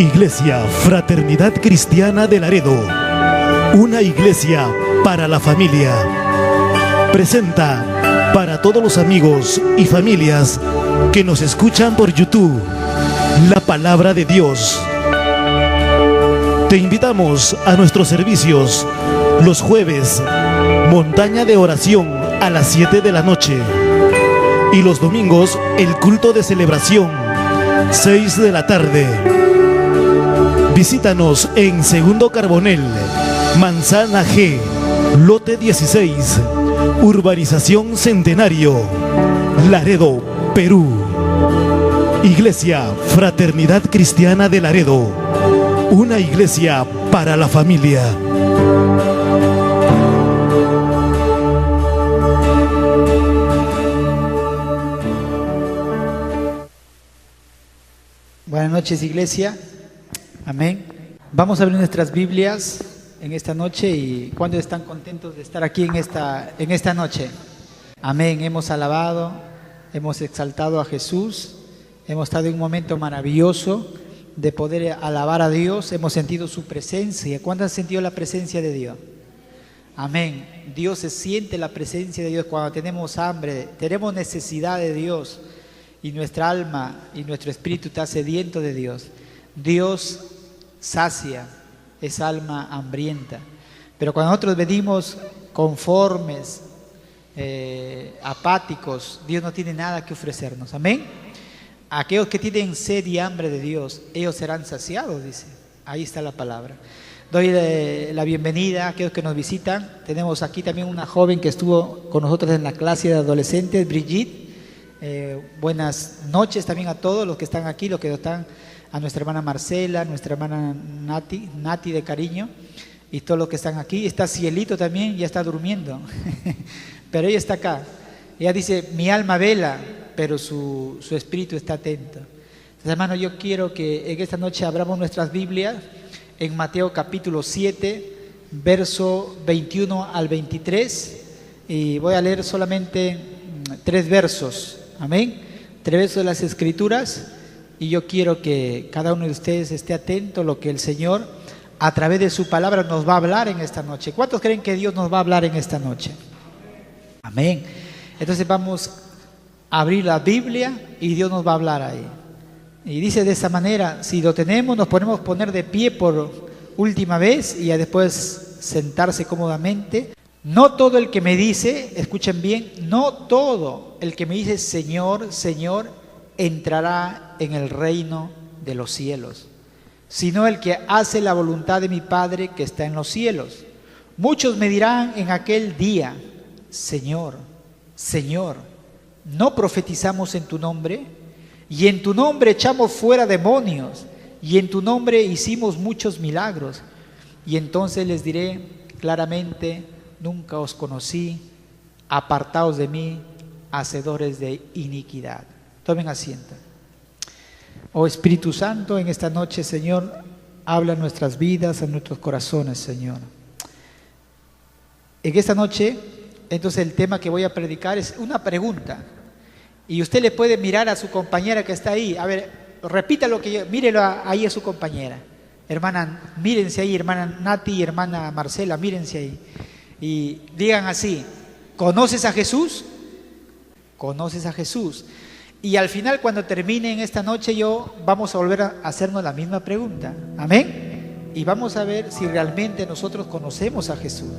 Iglesia Fraternidad Cristiana de Laredo, una iglesia para la familia, presenta para todos los amigos y familias que nos escuchan por YouTube, la palabra de Dios. Te invitamos a nuestros servicios los jueves, montaña de oración a las 7 de la noche, y los domingos el culto de celebración, 6 de la tarde. Visítanos en Segundo Carbonel, Manzana G, lote 16, Urbanización Centenario, Laredo, Perú. Iglesia Fraternidad Cristiana de Laredo, una iglesia para la familia. Buenas noches, iglesia. Amén. Vamos a abrir nuestras Biblias en esta noche. ¿Y cuántos están contentos de estar aquí en esta noche? Amén. Hemos alabado, hemos exaltado a Jesús, hemos estado en un momento maravilloso de poder alabar a Dios, hemos sentido su presencia. ¿Cuántos han sentido la presencia de Dios? Amén. Dios se siente la presencia de Dios cuando tenemos hambre, tenemos necesidad de Dios, y nuestra alma y nuestro espíritu está sediento de Dios. Dios sacia esa alma hambrienta. Pero cuando nosotros venimos conformes, apáticos, Dios no tiene nada que ofrecernos. Amén. Aquellos que tienen sed y hambre de Dios, ellos serán saciados, dice. Ahí está la palabra. Doy la bienvenida a aquellos que nos visitan. Tenemos aquí también una joven que estuvo con nosotros en la clase de adolescentes, Brigitte. Buenas noches también a todos los que están aquí, los que están, a nuestra hermana Marcela, nuestra hermana Nati de cariño, y todos los que están aquí. Está Cielito también, ya está durmiendo, pero ella está acá. Ella dice, mi alma vela, pero su espíritu está atento. Entonces, hermano, yo quiero que en esta noche abramos nuestras Biblias en Mateo capítulo 7, verso 21 al 23, y voy a leer solamente 3 versos. Amén. 3 versos de las Escrituras, y yo quiero que cada uno de ustedes esté atento a lo que el Señor a través de su palabra nos va a hablar en esta noche. ¿Cuántos creen que Dios nos va a hablar en esta noche? Amén. Entonces vamos a abrir la Biblia y Dios nos va a hablar ahí. Y dice de esa manera, si lo tenemos, nos podemos poner de pie por última vez y ya después sentarse cómodamente. No todo el que me dice, escuchen bien, no todo el que me dice Señor, Señor, entrará en el reino de los cielos, sino el que hace la voluntad de mi Padre que está en los cielos. Muchos me dirán en aquel día, Señor, Señor, ¿no profetizamos en tu nombre? Y en tu nombre echamos fuera demonios, y en tu nombre hicimos muchos milagros. Y entonces les diré claramente, nunca os conocí, apartaos de mí, hacedores de iniquidad. Tomen asiento. Oh Espíritu Santo, en esta noche, Señor, habla en nuestras vidas, en nuestros corazones, Señor. En esta noche, entonces el tema que voy a predicar es una pregunta. Y usted le puede mirar a su compañera que está ahí. A ver, repita lo que yo, mírelo ahí a su compañera. Hermana, mírense ahí, hermana Nati y hermana Marcela, mírense ahí. Y digan así, ¿conoces a Jesús? ¿Conoces a Jesús? Y al final, cuando termine en esta noche, vamos a volver a hacernos la misma pregunta. Amén. Y vamos a ver si realmente nosotros conocemos a Jesús.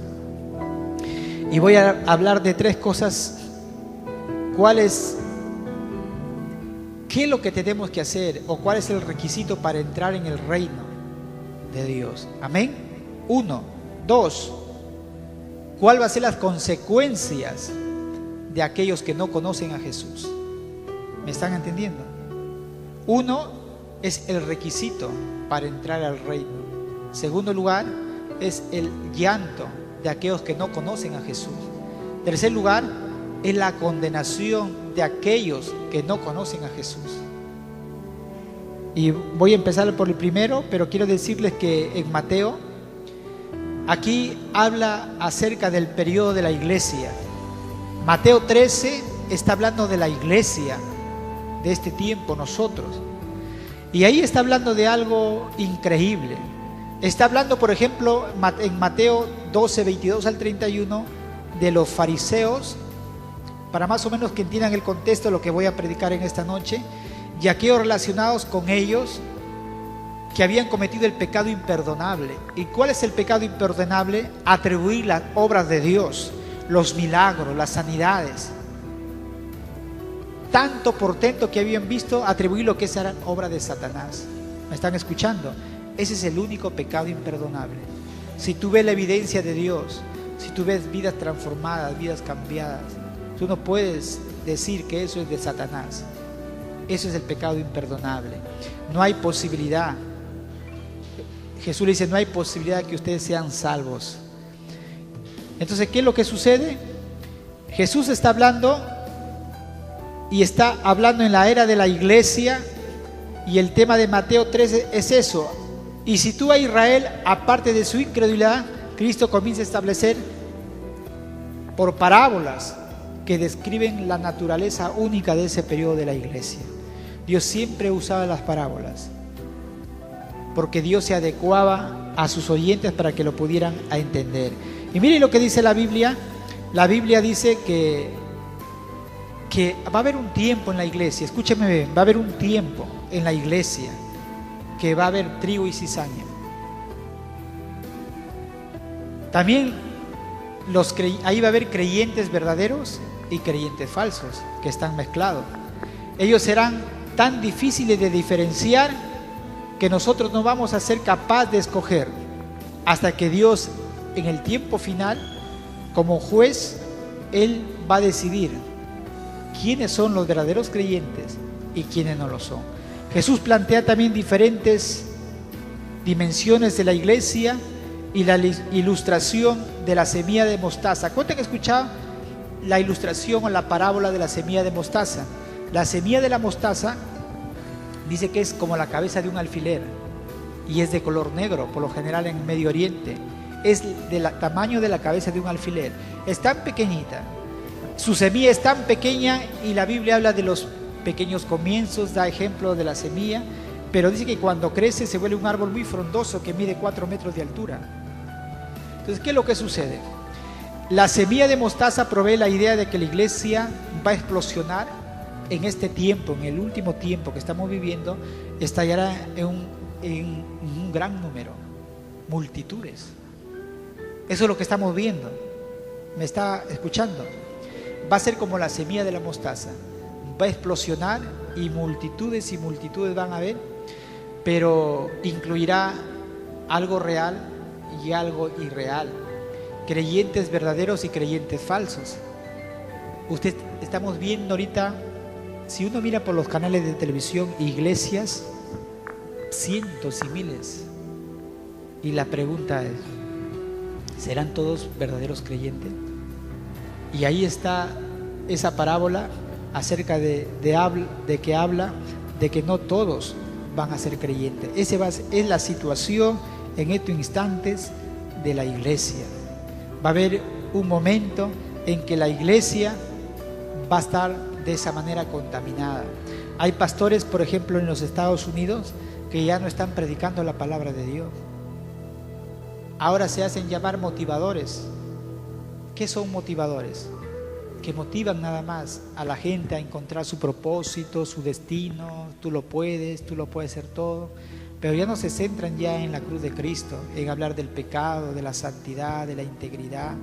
Y voy a hablar de 3 cosas. ¿Qué es lo que tenemos que hacer? ¿O cuál es el requisito para entrar en el reino de Dios? Amén. 1, 2. ¿Cuál va a ser las consecuencias de aquellos que no conocen a Jesús? ¿Me están entendiendo? 1 es el requisito para entrar al reino. Segundo lugar, es el llanto de aquellos que no conocen a Jesús. Tercer lugar, es la condenación de aquellos que no conocen a Jesús. Y voy a empezar por el primero, pero quiero decirles que en Mateo, aquí habla acerca del periodo de la iglesia. Mateo 13 está hablando de la iglesia de este tiempo, nosotros. Y ahí está hablando de algo increíble. Está hablando, por ejemplo, en Mateo 12, 22 al 31, de los fariseos, para más o menos que entiendan el contexto de lo que voy a predicar en esta noche, y aquellos relacionados con ellos que habían cometido el pecado imperdonable. ¿Y cuál es el pecado imperdonable? Atribuir las obras de Dios, los milagros, las sanidades, tanto portento que habían visto, atribuir lo que era obra de Satanás. ¿Me están escuchando? Ese es el único pecado imperdonable. Si tú ves la evidencia de Dios, si tú ves vidas transformadas, vidas cambiadas, tú no puedes decir que eso es de Satanás. Eso es el pecado imperdonable. No hay posibilidad. Jesús le dice, no hay posibilidad de que ustedes sean salvos. Entonces, ¿qué es lo que sucede? Jesús está hablando y está hablando en la era de la iglesia, y el tema de Mateo 13 es eso. Y si tú a Israel, aparte de su incredulidad, Cristo comienza a establecer por parábolas que describen la naturaleza única de ese periodo de la iglesia. Dios siempre usaba las parábolas, porque Dios se adecuaba a sus oyentes para que lo pudieran entender. Y miren lo que dice la Biblia. La Biblia dice que va a haber un tiempo en la iglesia, escúcheme bien, va a haber un tiempo en la iglesia que va a haber trigo y cizaña. También ahí va a haber creyentes verdaderos y creyentes falsos que están mezclados. Ellos serán tan difíciles de diferenciar que nosotros no vamos a ser capaces de escoger hasta que Dios, en el tiempo final, como juez, Él va a decidir quiénes son los verdaderos creyentes y quiénes no lo son. Jesús plantea también diferentes dimensiones de la iglesia y la ilustración de la semilla de mostaza. ¿Cuántos han escuchado la ilustración o la parábola de la semilla de mostaza? La semilla de la mostaza dice que es como la cabeza de un alfiler y es de color negro, por lo general en Medio Oriente. Es del tamaño de la cabeza de un alfiler. Es tan pequeñita. Su semilla es tan pequeña y la Biblia habla de los pequeños comienzos, da ejemplo de la semilla, pero dice que cuando crece se vuelve un árbol muy frondoso que mide 4 metros de altura. Entonces, ¿qué es lo que sucede? La semilla de mostaza provee la idea de que la iglesia va a explosionar en este tiempo, en el último tiempo que estamos viviendo, estallará en un gran número, multitudes. Eso es lo que estamos viendo. ¿Me está escuchando? Va a ser como la semilla de la mostaza, va a explosionar y multitudes van a ver, pero incluirá algo real y algo irreal, creyentes verdaderos y creyentes falsos. Estamos viendo ahorita, si uno mira por los canales de televisión, iglesias, cientos y miles, y la pregunta es, ¿serán todos verdaderos creyentes? Y ahí está esa parábola acerca de que habla de que no todos van a ser creyentes. Esa es la situación en estos instantes de la iglesia. Va a haber un momento en que la iglesia va a estar de esa manera contaminada. Hay pastores, por ejemplo, en los Estados Unidos que ya no están predicando la palabra de Dios. Ahora se hacen llamar motivadores. ¿Qué son motivadores? Que motivan nada más a la gente a encontrar su propósito, su destino. Tú lo puedes hacer todo, pero ya no se centran ya en la cruz de Cristo, en hablar del pecado, de la santidad, de la integridad,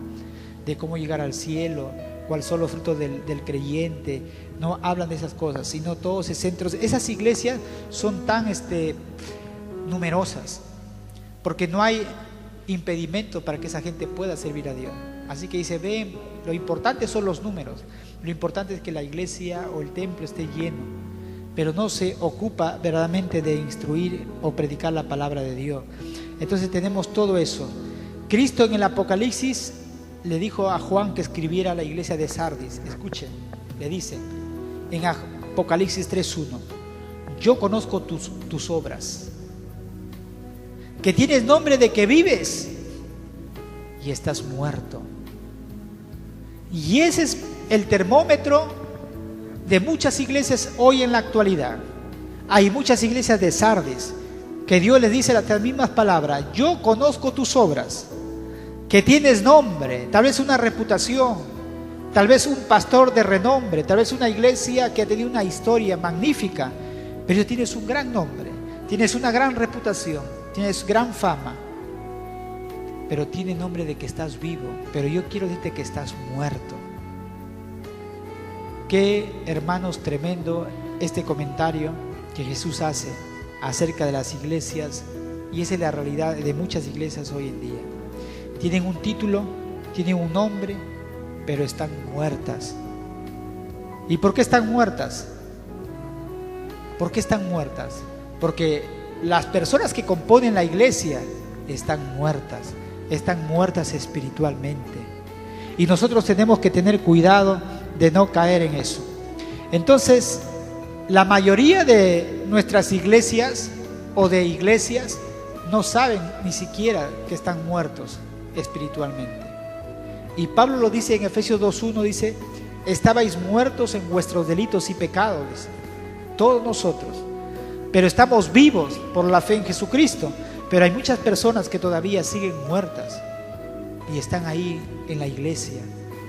de cómo llegar al cielo, cuáles son los frutos del creyente. No hablan de esas cosas, sino todos se centran. Esas iglesias son tan numerosas porque no hay impedimento para que esa gente pueda servir a Dios. Así que dice, ven, lo importante son los números, lo importante es que la iglesia o el templo esté lleno, pero no se ocupa verdaderamente de instruir o predicar la palabra de Dios. Entonces tenemos todo eso. Cristo en el Apocalipsis le dijo a Juan que escribiera a la iglesia de Sardis. Escuchen, le dice en Apocalipsis 3:1, yo conozco tus obras, que tienes nombre de que vives y estás muerto. Y ese es el termómetro de muchas iglesias hoy en la actualidad. Hay muchas iglesias de Sardis que Dios les dice las mismas palabras: yo conozco tus obras, que tienes nombre, tal vez una reputación, tal vez un pastor de renombre, tal vez una iglesia que ha tenido una historia magnífica, pero tienes un gran nombre, tienes una gran reputación, tienes gran fama, pero tiene nombre de que estás vivo, pero yo quiero decirte que estás muerto. Qué, hermanos, tremendo este comentario que Jesús hace acerca de las iglesias, y esa es la realidad de muchas iglesias hoy en día. Tienen un título, tienen un nombre, pero están muertas. ¿Y por qué están muertas? ¿Por qué están muertas? Porque las personas que componen la iglesia están muertas espiritualmente. Y nosotros tenemos que tener cuidado de no caer en eso. Entonces, la mayoría de nuestras iglesias o de iglesias no saben ni siquiera que están muertos espiritualmente. Y Pablo lo dice en Efesios 2:1, dice: estabais muertos en vuestros delitos y pecados, dice, todos nosotros, pero estamos vivos por la fe en Jesucristo. Pero hay muchas personas que todavía siguen muertas y están ahí en la iglesia,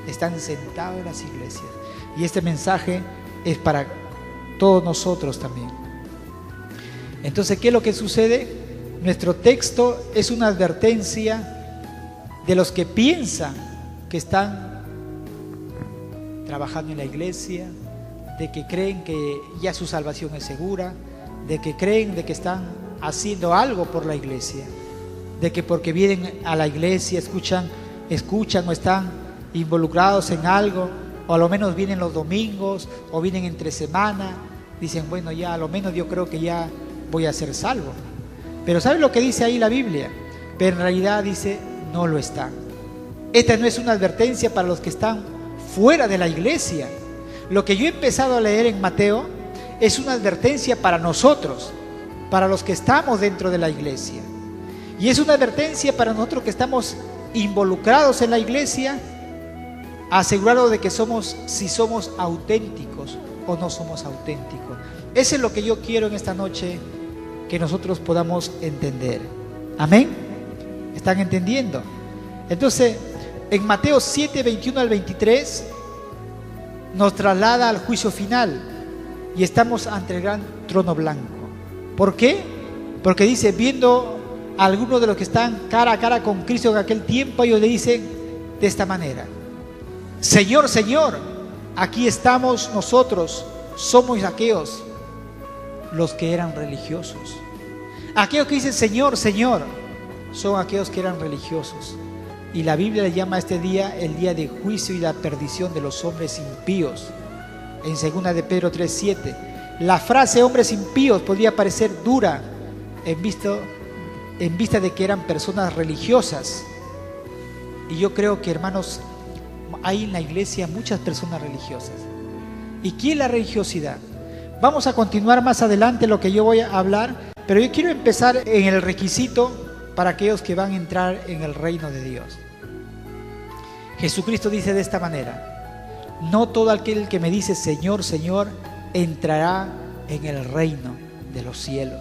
están sentados en las iglesias. Y este mensaje es para todos nosotros también. Entonces, ¿qué es lo que sucede? Nuestro texto es una advertencia de los que piensan que están trabajando en la iglesia, de que creen que ya su salvación es segura, de que creen de que están haciendo algo por la iglesia, de que porque vienen a la iglesia escuchan o están involucrados en algo, o a lo menos vienen los domingos o vienen entre semana, dicen: bueno, ya a lo menos yo creo que ya voy a ser salvo. Pero ¿sabe lo que dice ahí la Biblia? Pero en realidad dice: no lo están. Esta no es una advertencia para los que están fuera de la iglesia. Lo que yo he empezado a leer en Mateo es una advertencia para nosotros, para los que estamos dentro de la iglesia. Y es una advertencia para nosotros que estamos involucrados en la iglesia, asegurados de que si somos auténticos o no somos auténticos. Eso es lo que yo quiero en esta noche que nosotros podamos entender. Amén. ¿Están entendiendo? Entonces, en Mateo 7, 21 al 23, nos traslada al juicio final y estamos ante el gran trono blanco. ¿Por qué? Porque dice: viendo a algunos de los que están cara a cara con Cristo en aquel tiempo, ellos le dicen de esta manera: Señor, Señor, aquí estamos nosotros, somos aquellos los que eran religiosos. Aquellos que dicen Señor, Señor, son aquellos que eran religiosos. Y la Biblia le llama a este día el día de juicio y la perdición de los hombres impíos. En 2 de Pedro 3:7, la frase hombres impíos podría parecer dura en vista de que eran personas religiosas. Y yo creo que, hermanos, hay en la iglesia muchas personas religiosas. ¿Y qué es la religiosidad? Vamos a continuar más adelante lo que yo voy a hablar, pero yo quiero empezar en el requisito para aquellos que van a entrar en el reino de Dios. Jesucristo dice de esta manera: no todo aquel que me dice Señor, Señor, entrará en el reino de los cielos,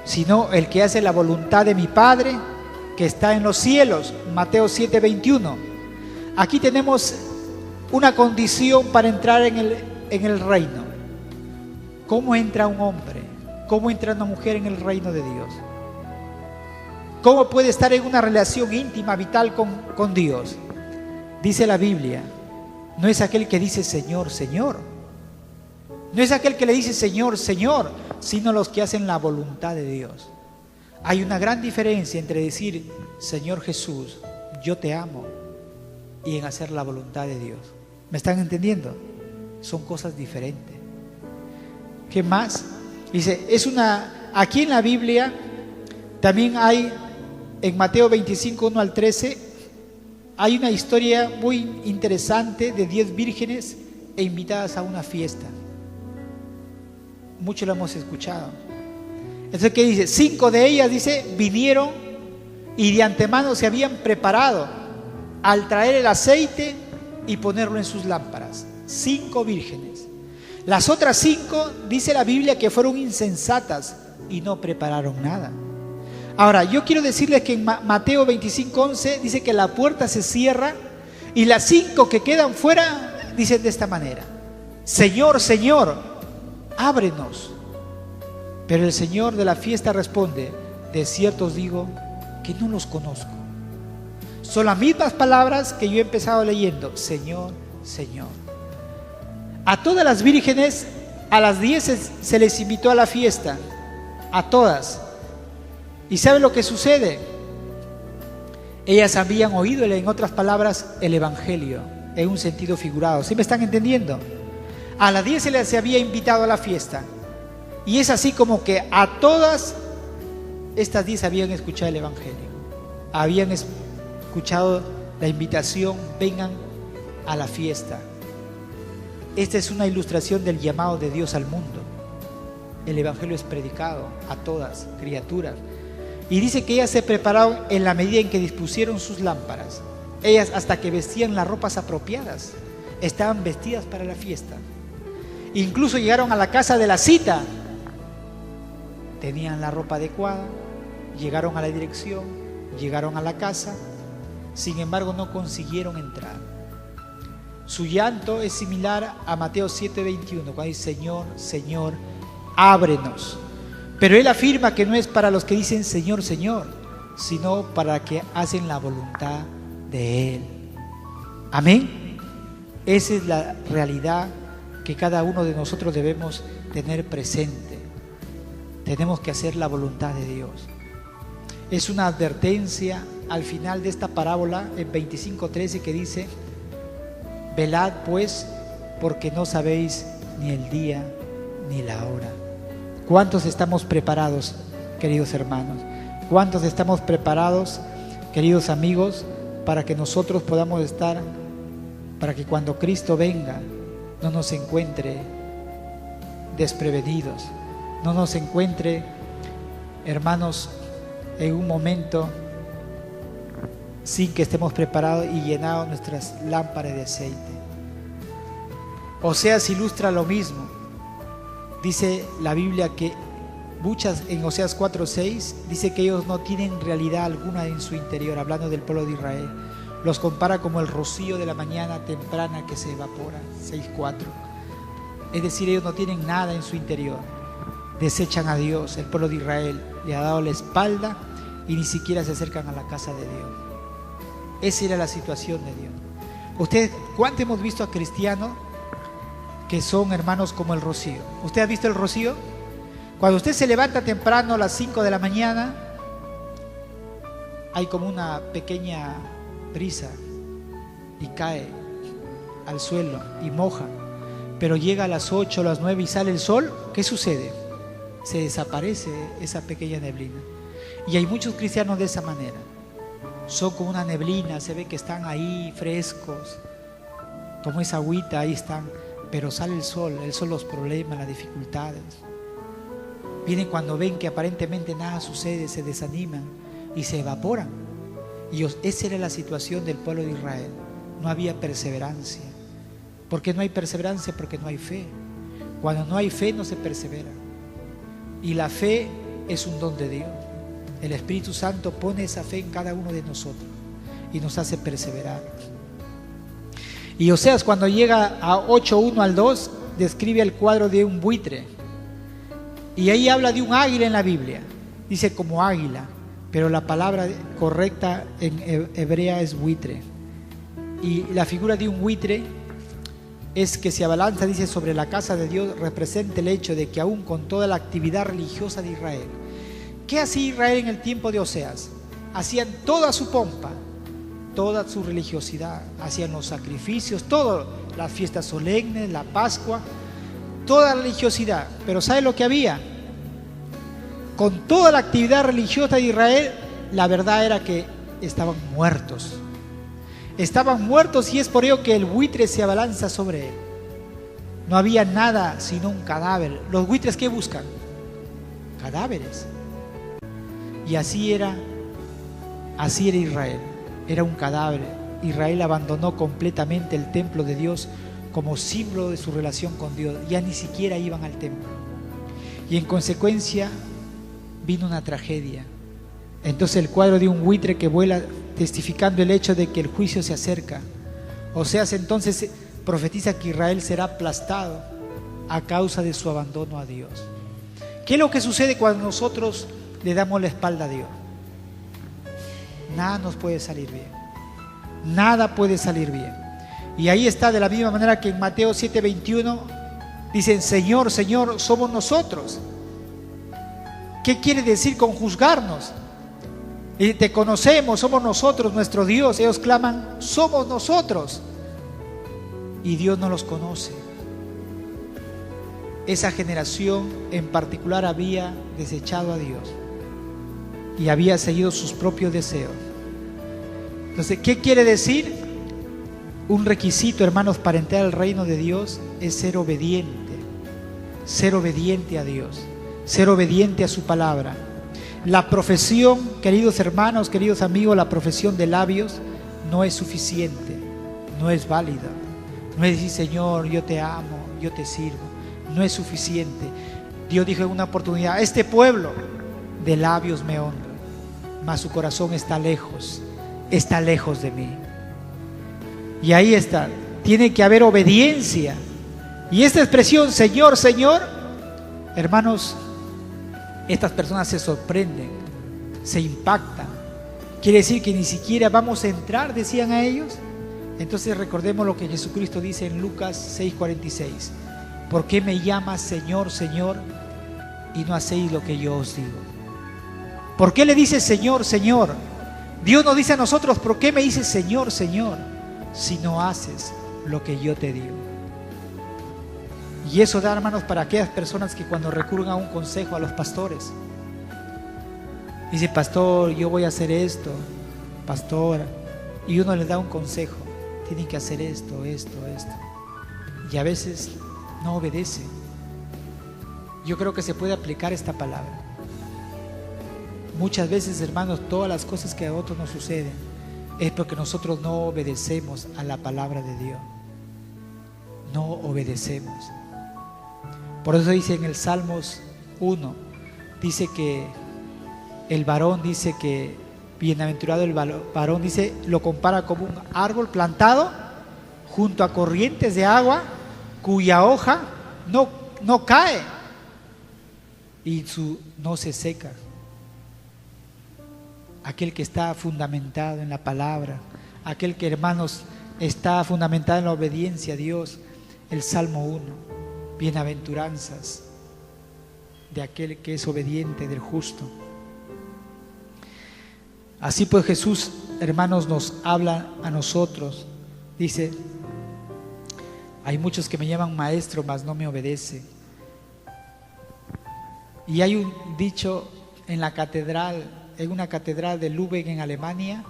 sino el que hace la voluntad de mi Padre que está en los cielos. Mateo 7:21. Aquí tenemos una condición para entrar en el reino. ¿Cómo entra un hombre? ¿Cómo entra una mujer en el reino de Dios? ¿Cómo puede estar en una relación íntima, vital con Dios? Dice la Biblia: no es aquel que dice Señor, Señor. No es aquel que le dice Señor, Señor, sino los que hacen la voluntad de Dios. Hay una gran diferencia entre decir Señor Jesús, yo te amo, y en hacer la voluntad de Dios. ¿Me están entendiendo? Son cosas diferentes. ¿Qué más? Dice, aquí en la Biblia también hay, en Mateo 25, 1 al 13, hay una historia muy interesante de 10 vírgenes e invitadas a una fiesta. Muchos lo hemos escuchado. Entonces, ¿qué dice? 5 de ellas, dice, vinieron y de antemano se habían preparado al traer el aceite y ponerlo en sus lámparas. 5 vírgenes. Las otras 5, dice la Biblia, que fueron insensatas y no prepararon nada. Ahora, yo quiero decirles que en Mateo 25:11 dice que la puerta se cierra y las 5 que quedan fuera dicen de esta manera: Señor, Señor, ábrenos. Pero el Señor de la fiesta responde: de cierto os digo que no los conozco. Son las mismas palabras que yo he empezado leyendo: Señor, Señor. A todas las vírgenes, a las 10 se les invitó a la fiesta, a todas. ¿Y sabe lo que sucede? Ellas habían oído, en otras palabras, el Evangelio, en un sentido figurado. ¿Sí me están entendiendo? A las 10 se les había invitado a la fiesta. Y es así como que a todas estas 10 habían escuchado el Evangelio. Habían escuchado la invitación: vengan a la fiesta. Esta es una ilustración del llamado de Dios al mundo. El Evangelio es predicado a todas criaturas. Y dice que ellas se prepararon en la medida en que dispusieron sus lámparas. Ellas, hasta que vestían las ropas apropiadas, estaban vestidas para la fiesta. Incluso llegaron a la casa de la cita, tenían la ropa adecuada, llegaron a la dirección, llegaron a la casa, sin embargo no consiguieron entrar. Su llanto es similar a Mateo 7:21, cuando dice: Señor, Señor, ábrenos. Pero él afirma que no es para los que dicen Señor, Señor, sino para los que hacen la voluntad de Él. Amén. Esa es la realidad que cada uno de nosotros debemos tener presente. Tenemos que hacer la voluntad de Dios. Es una advertencia al final de esta parábola en 25:13 que dice: velad pues, porque no sabéis ni el día ni la hora. ¿Cuántos estamos preparados, queridos hermanos? ¿Cuántos estamos preparados, queridos amigos, para que nosotros podamos estar, para que cuando Cristo venga no nos encuentre desprevenidos, no nos encuentre, hermanos, en un momento sin que estemos preparados y llenados nuestras lámparas de aceite? Oseas ilustra lo mismo. Dice la Biblia que en Oseas 4:6 dice que ellos no tienen realidad alguna en su interior, hablando del pueblo de Israel. Los compara como el rocío de la mañana temprana que se evapora, 6:4. Es decir, ellos no tienen nada en su interior. Desechan a Dios. El pueblo de Israel le ha dado la espalda y ni siquiera se acercan a la casa de Dios. Esa era la situación de Dios. Ustedes, ¿cuánto hemos visto a cristianos que son hermanos como el rocío? ¿Usted ha visto el rocío? Cuando usted se levanta temprano a las 5 de la mañana, hay como una pequeña brisa y cae al suelo y moja. Pero llega a las 8, a las 9 y sale el sol. ¿Qué sucede? Se desaparece esa pequeña neblina. Y hay muchos cristianos de esa manera. Son como una neblina, se ve que están ahí frescos, como esa agüita, ahí están. Pero sale el sol los problemas, las dificultades. Vienen cuando ven que aparentemente nada sucede, se desaniman y se evaporan. Y esa era la situación del pueblo de Israel. No había perseverancia. ¿Por qué no hay perseverancia? Porque no hay fe. Cuando no hay fe no se persevera. Y la fe es un don de Dios. El Espíritu Santo pone esa fe en cada uno de nosotros y nos hace perseverar. Y Oseas, cuando llega a 8:1 al 2, describe el cuadro de un buitre. Y ahí habla de un águila en la Biblia. Dice como águila, pero la palabra correcta en hebrea es buitre. Y la figura de un buitre es que se abalanza, dice, sobre la casa de Dios, representa el hecho de que aún con toda la actividad religiosa de Israel. ¿Qué hacía Israel en el tiempo de Oseas? Hacían toda su pompa, toda su religiosidad, hacían los sacrificios, todas las fiestas solemnes, la Pascua, toda la religiosidad. Pero ¿sabe lo que había? Con toda la actividad religiosa de Israel, la verdad era que estaban muertos. Estaban muertos, y es por ello que el buitre se abalanza sobre él. No había nada sino un cadáver. ¿Los buitres qué buscan? Cadáveres. Y así era Israel. Era un cadáver. Israel abandonó completamente el templo de Dios como símbolo de su relación con Dios. Ya ni siquiera iban al templo. Y en consecuencia vino una tragedia. Entonces el cuadro de un buitre que vuela testificando el hecho de que el juicio se acerca. Oseas entonces profetiza que Israel será aplastado a causa de su abandono a Dios. ¿Qué es lo que sucede cuando nosotros le damos la espalda a Dios? Nada nos puede salir bien. Nada puede salir bien. Y ahí está, de la misma manera que en Mateo 7:21 dicen: Señor, Señor, somos nosotros. ¿Qué quiere decir con juzgarnos? Y te conocemos, somos nosotros, nuestro Dios. Ellos claman: somos nosotros. Y Dios no los conoce. Esa generación en particular había desechado a Dios y había seguido sus propios deseos. Entonces, ¿qué quiere decir? Un requisito, hermanos, para entrar al reino de Dios es ser obediente a Dios, ser obediente a su palabra. La profesión, queridos hermanos, queridos amigos, la profesión de labios no es suficiente, no es válida. No es decir: Señor, yo te amo, yo te sirvo. No es suficiente. Dios dijo en una oportunidad: este pueblo de labios me honra, mas su corazón está lejos de mí. Y ahí está, tiene que haber obediencia. Y esta expresión, Señor, Señor, hermanos, estas personas se sorprenden, se impactan. Quiere decir que ni siquiera vamos a entrar, decían a ellos. Entonces recordemos lo que Jesucristo dice en Lucas 6:46: ¿por qué me llamas Señor, Señor, y no hacéis lo que yo os digo? ¿Por qué le dice Señor, Señor? Dios nos dice a nosotros: ¿por qué me dices Señor, Señor, si no haces lo que yo te digo? Y eso da, hermanos, para aquellas personas que cuando recurren a un consejo a los pastores, dice: pastor, yo voy a hacer esto, pastora, y uno les da un consejo: tienen que hacer esto, esto, esto, y a veces no obedece. Yo creo que se puede aplicar esta palabra. Muchas veces, hermanos, todas las cosas que a otros nos suceden es porque nosotros no obedecemos a la palabra de Dios. No obedecemos. Por eso dice en el Salmos 1, dice que el varón, dice que bienaventurado el varón, dice, lo compara como un árbol plantado junto a corrientes de agua, cuya hoja no cae y no se seca. Aquel que está fundamentado en la palabra, aquel que, hermanos, está fundamentado en la obediencia a Dios. El Salmo 1, bienaventuranzas de aquel que es obediente, del justo. Así pues Jesús, hermanos, nos habla a nosotros. Dice: hay muchos que me llaman maestro, mas no me obedecen. Y hay un dicho en la catedral, en una catedral de Lübeck en Alemania,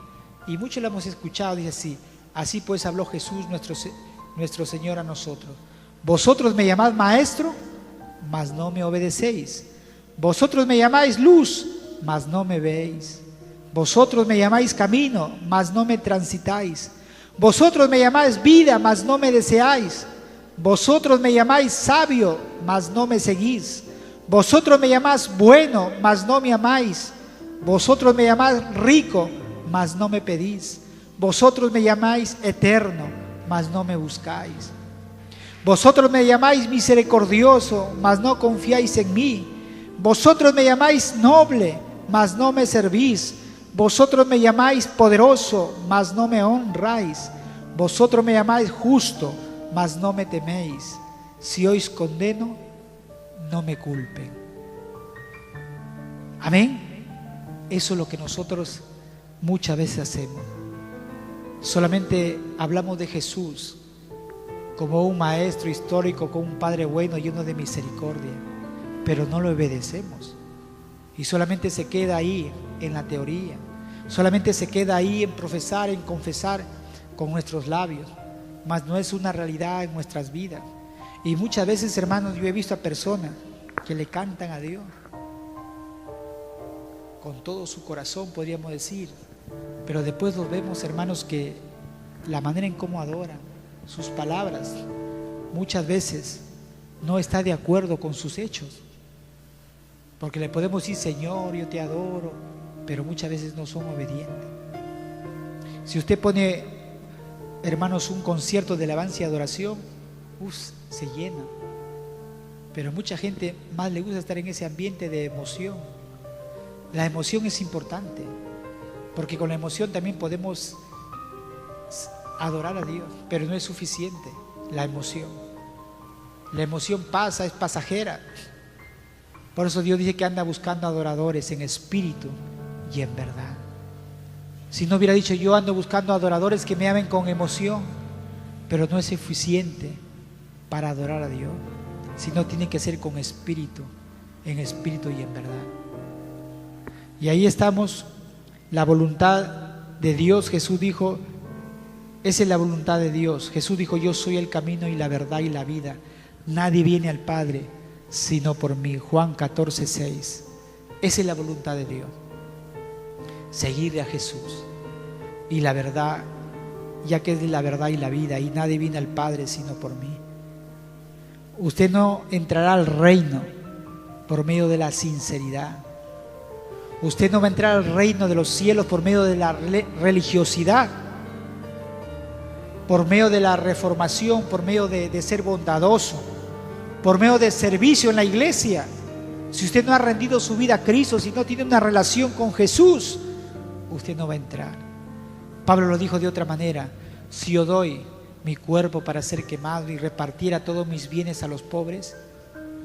y muchos lo hemos escuchado. Dice así pues habló Jesús nuestro Señor a nosotros: vosotros me llamáis maestro, mas no me obedecéis. Vosotros me llamáis luz, mas no me veis. Vosotros me llamáis camino, mas no me transitáis. Vosotros me llamáis vida, mas no me deseáis. Vosotros me llamáis sabio, mas no me seguís. Vosotros me llamáis bueno, mas no me amáis. Vosotros me llamáis rico, mas no me pedís. Vosotros me llamáis eterno, mas no me buscáis. Vosotros me llamáis misericordioso, mas no confiáis en mí. Vosotros me llamáis noble, mas no me servís. Vosotros me llamáis poderoso, mas no me honráis. Vosotros me llamáis justo, mas no me teméis. Si os condeno, no me culpen. Amén. Eso es lo que nosotros muchas veces hacemos. Solamente hablamos de Jesús como un maestro histórico, como un padre bueno, lleno de misericordia, pero no lo obedecemos. Y solamente se queda ahí en la teoría, solamente se queda ahí en profesar, en confesar con nuestros labios, mas no es una realidad en nuestras vidas. Y muchas veces, hermanos, yo he visto a personas que le cantan a Dios con todo su corazón, podríamos decir, pero después los vemos, hermanos, que la manera en cómo adoran, sus palabras, muchas veces no está de acuerdo con sus hechos. Porque le podemos decir, Señor, yo te adoro, pero muchas veces no son obedientes. Si usted pone, hermanos, un concierto de alabanza y adoración, se llena. Pero mucha gente más le gusta estar en ese ambiente de emoción. La emoción es importante, porque con la emoción también podemos adorar a Dios, pero no es suficiente la emoción. La emoción pasa, es pasajera. Por eso Dios dice que anda buscando adoradores en espíritu y en verdad. Si no hubiera dicho, yo ando buscando adoradores que me amen con emoción, pero no es suficiente para adorar a Dios, sino tiene que ser con espíritu, en espíritu y en verdad. Y ahí estamos, la voluntad de Dios. Jesús dijo, esa es la voluntad de Dios. Jesús dijo, yo soy el camino y la verdad y la vida. Nadie viene al Padre sino por mí. Juan 14:6. Esa es la voluntad de Dios. Seguirle a Jesús. Y la verdad, ya que es la verdad y la vida, y nadie viene al Padre sino por mí. Usted no entrará al reino por medio de la sinceridad. Usted no va a entrar al reino de los cielos por medio de la religiosidad, por medio de la reformación, por medio de ser bondadoso, por medio de servicio en la iglesia. Si usted no ha rendido su vida a Cristo, si no tiene una relación con Jesús, usted no va a entrar. Pablo lo dijo de otra manera: si yo doy mi cuerpo para ser quemado y repartiera todos mis bienes a los pobres,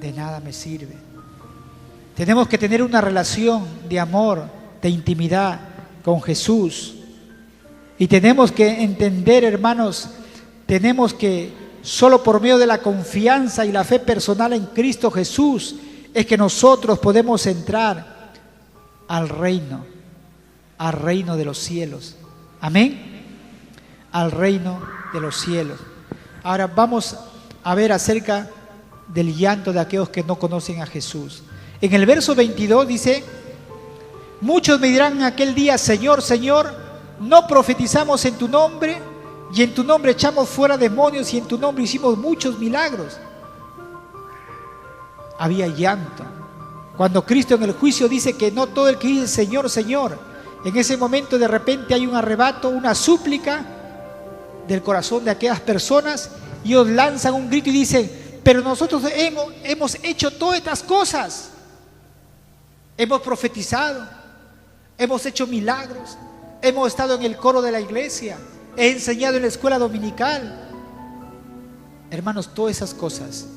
de nada me sirve. Tenemos que tener una relación de amor, de intimidad con Jesús. Y tenemos que entender, hermanos, tenemos que solo por medio de la confianza y la fe personal en Cristo Jesús es que nosotros podemos entrar al reino de los cielos. Amén. Al reino de los cielos. Ahora vamos a ver acerca del llanto de aquellos que no conocen a Jesús. En el verso 22 dice: muchos me dirán en aquel día, Señor, Señor, ¿no profetizamos en tu nombre? Y en tu nombre echamos fuera demonios y en tu nombre hicimos muchos milagros. Había llanto. Cuando Cristo en el juicio dice que no todo el que dice Señor, Señor, en ese momento de repente hay un arrebato, una súplica del corazón de aquellas personas, y ellos lanzan un grito y dicen: pero nosotros hemos hecho todas estas cosas. Hemos profetizado, hemos hecho milagros, hemos estado en el coro de la iglesia, he enseñado en la escuela dominical. Hermanos, todas esas cosas.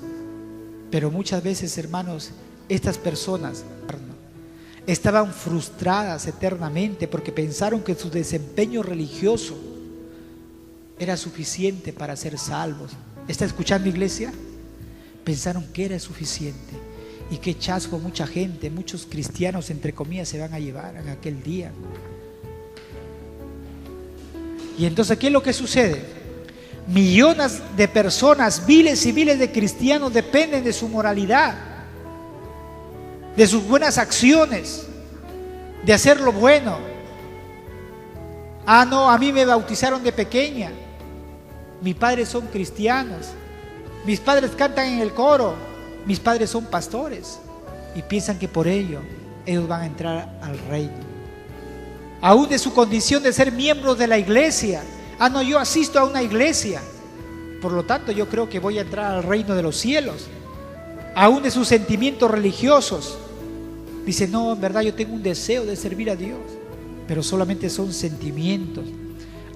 Pero muchas veces, hermanos, estas personas estaban frustradas eternamente porque pensaron que su desempeño religioso era suficiente para ser salvos. ¿Está escuchando, iglesia? Pensaron que era suficiente. Y qué chasco mucha gente, muchos cristianos entre comillas se van a llevar en aquel día. Y entonces, ¿qué es lo que sucede? Millones de personas, miles y miles de cristianos dependen de su moralidad, de sus buenas acciones, de hacer lo bueno. Ah, no, a mí me bautizaron de pequeña, mis padres son cristianos, mis padres cantan en el coro, mis padres son pastores, y piensan que por ello ellos van a entrar al reino. Aún de su condición de ser miembros de la iglesia: ah, no, yo asisto a una iglesia, por lo tanto yo creo que voy a entrar al reino de los cielos. Aún de sus sentimientos religiosos, dice: no, en verdad yo tengo un deseo de servir a Dios, pero solamente son sentimientos.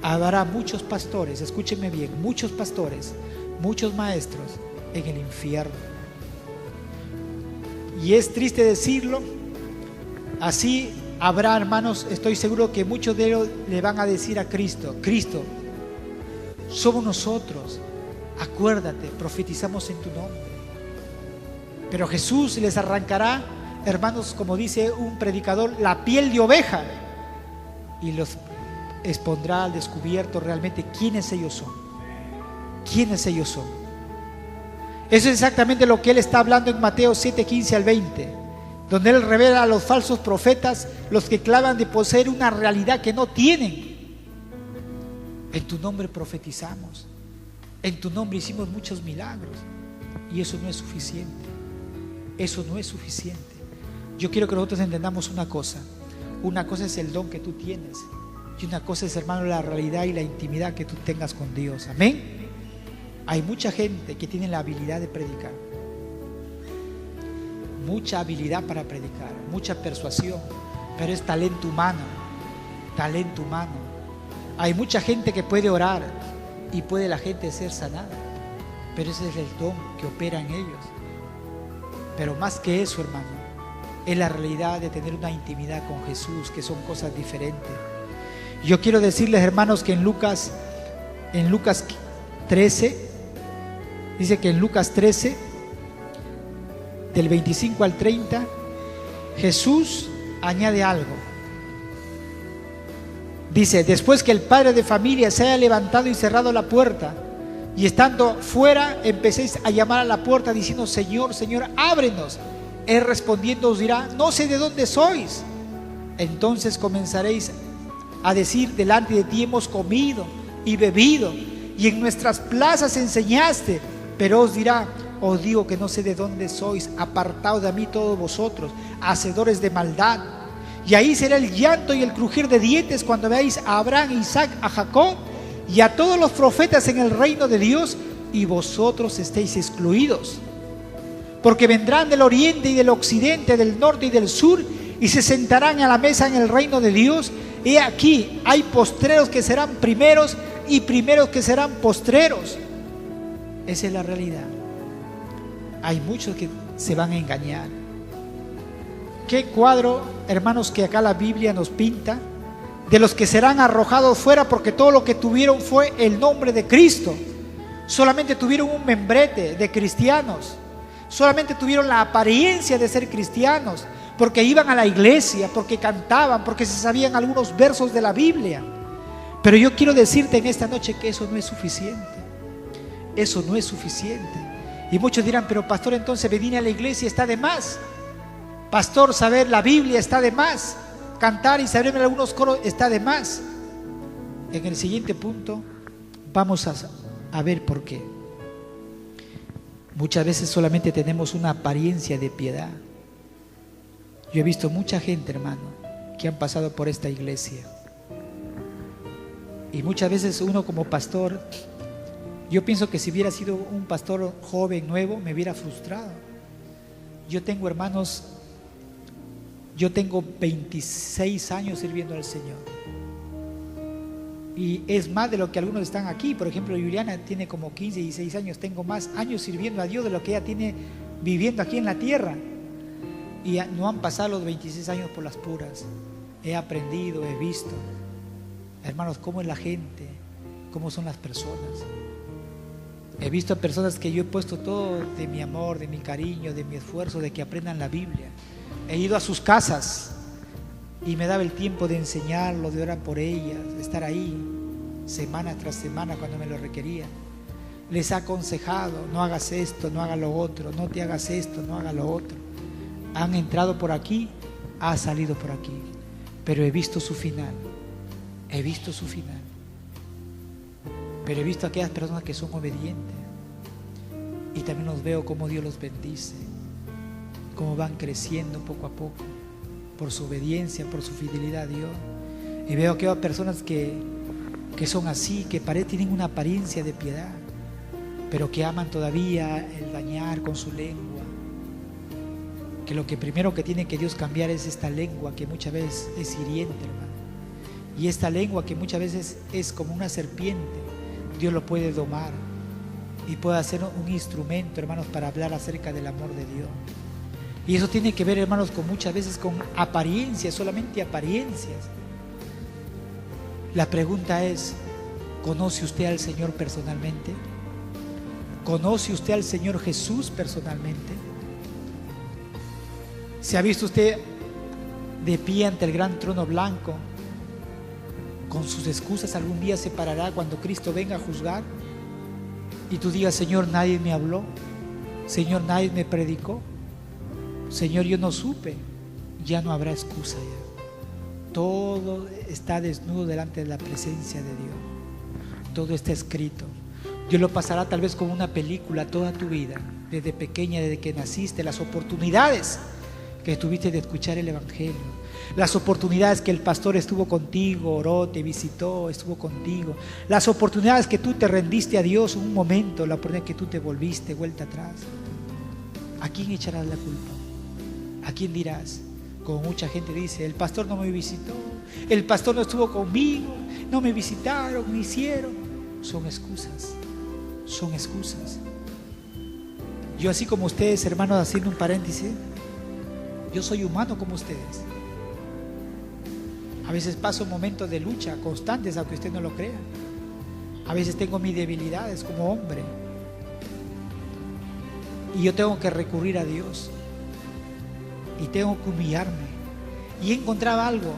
Habrá muchos pastores, escúchenme bien, muchos pastores, muchos maestros en el infierno. Y es triste decirlo, así habrá, hermanos, estoy seguro que muchos de ellos le van a decir a Cristo: Cristo, somos nosotros, acuérdate, profetizamos en tu nombre. Pero Jesús les arrancará, hermanos, como dice un predicador, la piel de oveja, y los expondrá al descubierto realmente quiénes ellos son. ¿Quiénes ellos son? Eso es exactamente lo que Él está hablando en Mateo 7, 15 al 20, donde Él revela a los falsos profetas, los que claman de poseer una realidad que no tienen. En tu nombre profetizamos, En tu nombre hicimos muchos milagros. Y eso no es suficiente. Eso no es suficiente. Yo quiero que nosotros entendamos una cosa. Una cosa es el don que tú tienes. Y una cosa es, hermano, la realidad y la intimidad que tú tengas con Dios. Amén. Hay mucha gente que tiene la habilidad de predicar. Mucha habilidad para predicar. Mucha persuasión. Pero es talento humano. Talento humano. Hay mucha gente que puede orar y puede la gente ser sanada. Pero ese es el don que opera en ellos. Pero más que eso, hermano, es la realidad de tener una intimidad con Jesús, que son cosas diferentes. Yo quiero decirles, hermanos, que en Lucas 13, dice que en Lucas 13, del 25 al 30, Jesús añade algo. Dice: después que el padre de familia se haya levantado y cerrado la puerta, y estando fuera, empecéis a llamar a la puerta diciendo: Señor, Señor, ábrenos. Él respondiendo os dirá: no sé de dónde sois. Entonces comenzaréis a decir delante de ti: hemos comido y bebido, y en nuestras plazas enseñaste. Pero os dirá: os digo que no sé de dónde sois, apartaos de mí todos vosotros, hacedores de maldad. Y ahí será el llanto y el crujir de dientes cuando veáis a Abraham, a Isaac, a Jacob y a todos los profetas en el reino de Dios, y vosotros estéis excluidos. Porque vendrán del oriente y del occidente, del norte y del sur, y se sentarán a la mesa en el reino de Dios. He aquí, hay postreros que serán primeros y primeros que serán postreros. Esa es la realidad. Hay muchos que se van a engañar. ¿Qué cuadro, hermanos, que acá la Biblia nos pinta? De los que serán arrojados fuera, porque todo lo que tuvieron fue el nombre de Cristo. Solamente tuvieron un membrete de cristianos. Solamente tuvieron la apariencia de ser cristianos, porque iban a la iglesia, porque cantaban, porque se sabían algunos versos de la Biblia. Pero yo quiero decirte en esta noche que eso no es suficiente. Eso no es suficiente. Y muchos dirán: pero pastor, entonces venir a la iglesia está de más. Pastor, saber la Biblia está de más. Cantar y saberme algunos coros está de más. En el siguiente punto vamos a ver por qué. Muchas veces solamente tenemos una apariencia de piedad. Yo he visto mucha gente, hermano, que han pasado por esta iglesia. Y muchas veces uno como pastor, yo pienso que si hubiera sido un pastor joven, nuevo, me hubiera frustrado. Yo tengo, hermanos, yo tengo 26 años sirviendo al Señor. Y es más de lo que algunos están aquí. Por ejemplo, Juliana tiene como 15, 16 años. Tengo más años sirviendo a Dios de lo que ella tiene viviendo aquí en la tierra. Y no han pasado los 26 años por las puras. He aprendido, he visto, hermanos, cómo es la gente, cómo son las personas. He visto a personas que yo he puesto todo de mi amor, de mi cariño, de mi esfuerzo, de que aprendan la Biblia. He ido a sus casas y me daba el tiempo de enseñarlos, de orar por ellas, de estar ahí semana tras semana cuando me lo requerían. Les he aconsejado: no hagas esto, no hagas lo otro, no te hagas esto, no hagas lo otro. Han entrado por aquí, ha salido por aquí, pero he visto su final. He visto su final. Pero he visto a aquellas personas que son obedientes, y también los veo cómo Dios los bendice, cómo van creciendo poco a poco por su obediencia, por su fidelidad a Dios. Y veo aquellas personas que son así, que tienen una apariencia de piedad, pero que aman todavía el dañar con su lengua. Que lo que primero que tiene que Dios cambiar es esta lengua que muchas veces es hiriente, hermano. Y esta lengua que muchas veces es como una serpiente, Dios lo puede domar y puede hacer un instrumento, hermanos, para hablar acerca del amor de Dios. Y eso tiene que ver, hermanos, con muchas veces con apariencias, solamente apariencias. La pregunta es: ¿conoce usted al Señor personalmente? ¿Conoce usted al Señor Jesús personalmente? ¿Se ha visto usted de pie ante el gran trono blanco con sus excusas? Algún día se parará cuando Cristo venga a juzgar y tú digas: Señor, nadie me habló, Señor, nadie me predicó, Señor, yo no supe. Ya no habrá excusa ya. Todo está desnudo delante de la presencia de Dios. Todo está escrito. Dios lo pasará tal vez como una película toda tu vida, desde pequeña, desde que naciste, las oportunidades que tuviste de escuchar el Evangelio, las oportunidades que el pastor estuvo contigo, oró, te visitó, estuvo contigo, las oportunidades que tú te rendiste a Dios un momento, la oportunidad que tú te volviste vuelta atrás. ¿A quién echarás la culpa? ¿A quién dirás? Como mucha gente dice, el pastor no me visitó, el pastor no estuvo conmigo, no me visitaron, me hicieron. Son excusas, son excusas. Yo, así como ustedes, hermanos, haciendo un paréntesis, yo soy humano como ustedes. A veces paso momentos de lucha constantes, aunque usted no lo crea. A veces tengo mis debilidades como hombre. Y yo tengo que recurrir a Dios. Y tengo que humillarme. Y he encontrado algo,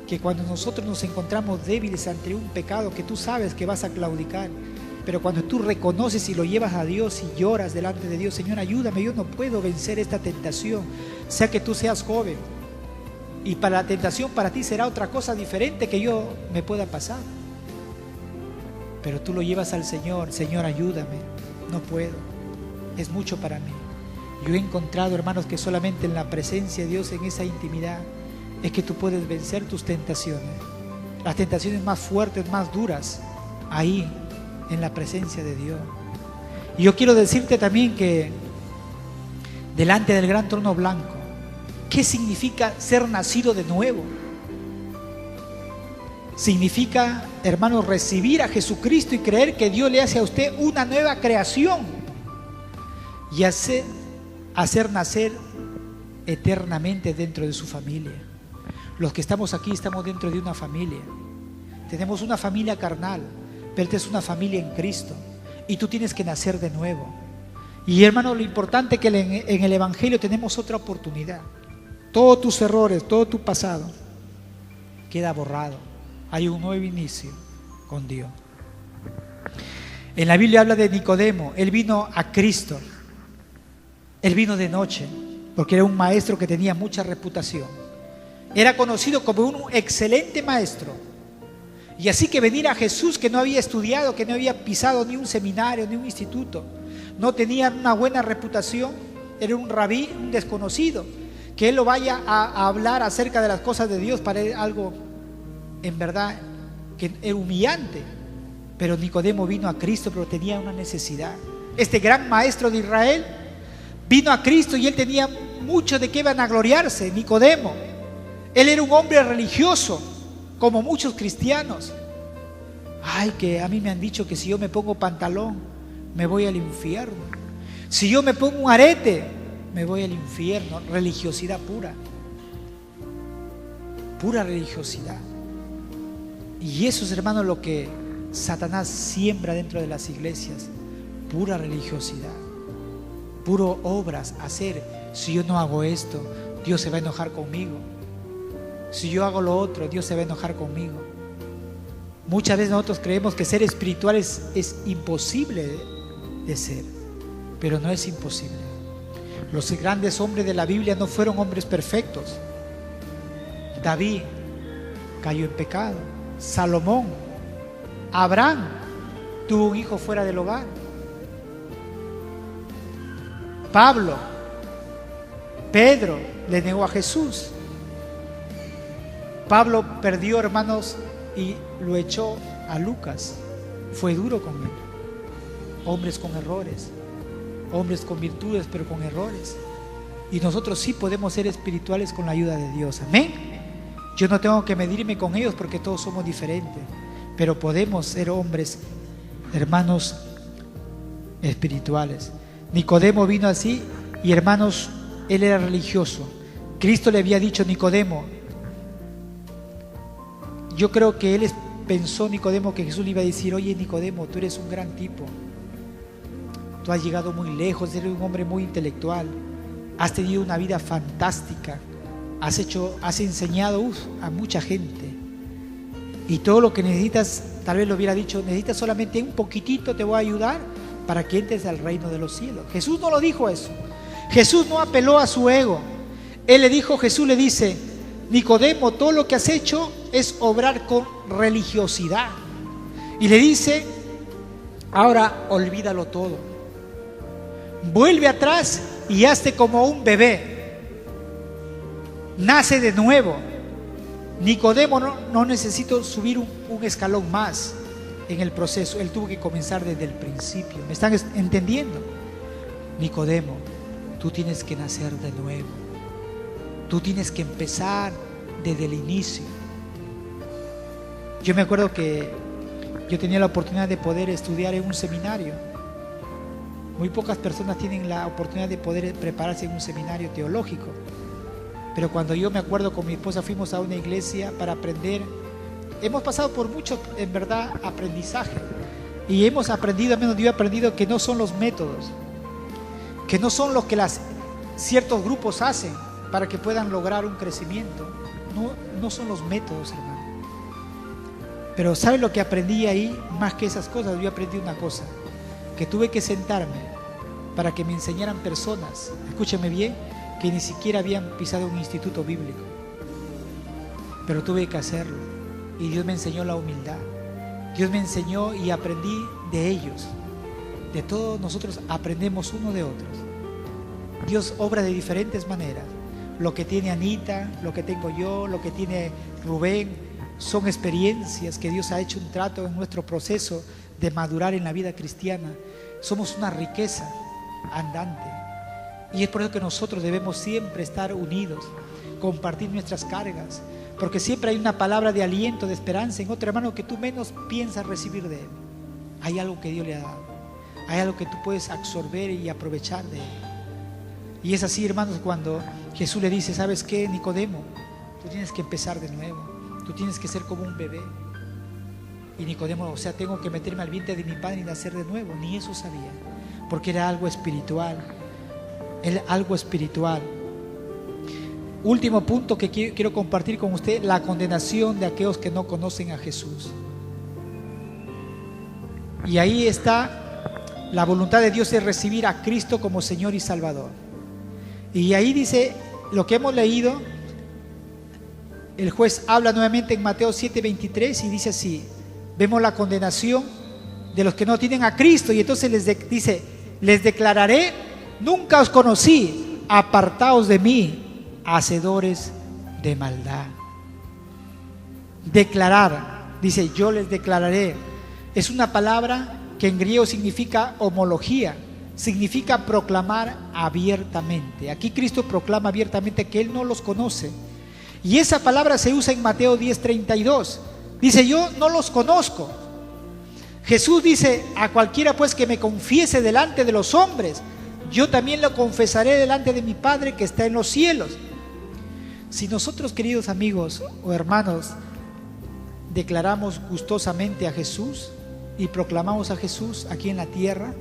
que cuando nosotros nos encontramos débiles ante un pecado que tú sabes que vas a claudicar, pero cuando tú reconoces y lo llevas a Dios y lloras delante de Dios, Señor, ayúdame, yo no puedo vencer esta tentación, sea que tú seas joven. Y para la tentación para ti será otra cosa diferente que yo me pueda pasar. Pero tú lo llevas al Señor, Señor, ayúdame, no puedo, es mucho para mí. Yo he encontrado, hermanos, que solamente en la presencia de Dios, en esa intimidad, es que tú puedes vencer tus tentaciones. Las tentaciones más fuertes, más duras, ahí, en la presencia de Dios. Y yo quiero decirte también que delante del gran trono blanco, ¿qué significa ser nacido de nuevo? Significa, hermanos, recibir a Jesucristo y creer que Dios le hace a usted una nueva creación y hacer nacer eternamente dentro de su familia. Los que estamos aquí estamos dentro de una familia. Tenemos una familia carnal, pero esta es una familia en Cristo y tú tienes que nacer de nuevo. Y, hermano, lo importante es que en el Evangelio tenemos otra oportunidad. Todos tus errores, todo tu pasado queda borrado. Hay un nuevo inicio con Dios. En la Biblia habla de Nicodemo. Él vino a Cristo. Él vino de noche porque era un maestro que tenía mucha reputación. Era conocido como un excelente maestro. Y así que venir a Jesús, que no había estudiado, que no había pisado ni un seminario, ni un instituto, no tenía una buena reputación, era un rabí, un desconocido, que él lo vaya a hablar acerca de las cosas de Dios, para él algo en verdad que era humillante. Pero Nicodemo vino a Cristo, pero tenía una necesidad. Este gran maestro de Israel vino a Cristo y él tenía mucho de qué vanagloriarse. Nicodemo, él era un hombre religioso, como muchos cristianos. Ay, que a mí me han dicho que si yo me pongo pantalón, me voy al infierno. Si yo me pongo un arete, me voy al infierno. Religiosidad pura. Pura religiosidad. Y eso es, hermano, lo que Satanás siembra dentro de las iglesias. Pura religiosidad. Puro obras, hacer. Si yo no hago esto, Dios se va a enojar conmigo. Si yo hago lo otro, Dios se va a enojar conmigo. Muchas veces nosotros creemos que ser espiritual es imposible de ser, pero no es imposible. Los grandes hombres de la Biblia no fueron hombres perfectos. David cayó en pecado. Salomón, Abraham tuvo un hijo fuera del hogar. Pablo, Pedro le negó a Jesús. Pablo perdió, hermanos, y lo echó a Lucas. Fue duro con él. Hombres con errores, hombres con virtudes, pero con errores. Y nosotros sí podemos ser espirituales con la ayuda de Dios. Amén. Yo no tengo que medirme con ellos porque todos somos diferentes, pero podemos ser hombres, hermanos, espirituales. Nicodemo vino así y, hermanos, él era religioso. Cristo le había dicho a Nicodemo, yo creo que él pensó, Nicodemo, que Jesús le iba a decir, oye, Nicodemo, tú eres un gran tipo, tú has llegado muy lejos, eres un hombre muy intelectual, has tenido una vida fantástica, has enseñado a mucha gente, y todo lo que necesitas, tal vez lo hubiera dicho, necesitas solamente un poquitito, te voy a ayudar para que entres al reino de los cielos. Jesús no lo dijo eso. Jesús no apeló a su ego. Él le dijo, Jesús le dice, Nicodemo, todo lo que has hecho es obrar con religiosidad. Y le dice, Ahora olvídalo todo. Vuelve atrás y hazte como un bebé. Nace de nuevo. Nicodemo no necesitó subir un escalón más en el proceso. Él tuvo que comenzar desde el principio. ¿Me están entendiendo? Nicodemo, tú tienes que nacer de nuevo. Tú tienes que empezar desde el inicio. Yo me acuerdo que yo tenía la oportunidad de poder estudiar en un seminario. Muy pocas personas tienen la oportunidad de poder prepararse en un seminario teológico. Pero cuando yo me acuerdo con mi esposa fuimos a una iglesia para aprender, hemos pasado por mucho, en verdad, aprendizaje. Y hemos aprendido, al menos yo he aprendido que no son los métodos, que no son lo que ciertos grupos hacen para que puedan lograr un crecimiento. No son los métodos, hermano. Pero ¿saben lo que aprendí ahí? Más que esas cosas, yo aprendí una cosa, que tuve que sentarme para que me enseñaran personas, escúchame bien, que ni siquiera habían pisado un instituto bíblico. Pero tuve que hacerlo. Y Dios me enseñó la humildad. Dios me enseñó y aprendí de ellos. De todos nosotros aprendemos uno de otros. Dios obra de diferentes maneras. Lo que tiene Anita, lo que tengo yo, lo que tiene Rubén, son experiencias que Dios ha hecho un trato en nuestro proceso de madurar en la vida cristiana. Somos una riqueza andante. Y es por eso que nosotros debemos siempre estar unidos, compartir nuestras cargas, porque siempre hay una palabra de aliento, de esperanza en otro hermano que tú menos piensas recibir de él. Hay algo que Dios le ha dado, hay algo que tú puedes absorber y aprovechar de él. Y es así, hermanos, cuando Jesús le dice, ¿sabes qué, Nicodemo? Tú tienes que empezar de nuevo, tú tienes que ser como un bebé. Y Nicodemo, o sea, tengo que meterme al vientre de mi padre y nacer de nuevo. Ni eso sabía, porque era algo espiritual. Algo espiritual. Último punto que quiero compartir con usted: la condenación de aquellos que no conocen a Jesús. Y ahí está la voluntad de Dios, de recibir a Cristo como Señor y Salvador. Y ahí dice lo que hemos leído. El juez habla nuevamente en Mateo 7:23 y dice así: vemos la condenación de los que no tienen a Cristo. Y entonces dice: les declararé, nunca os conocí, apartaos de mí, hacedores de maldad. Declarar, dice, yo les declararé. Es una palabra que en griego significa homología, significa proclamar abiertamente. Aquí Cristo proclama abiertamente que Él no los conoce. Y esa palabra se usa en Mateo 10:32. Dice, yo no los conozco. Jesús dice, a cualquiera pues que me confiese delante de los hombres, yo también lo confesaré delante de mi Padre que está en los cielos. Si nosotros, queridos amigos o hermanos, declaramos gustosamente a Jesús y proclamamos a Jesús aquí en la tierra,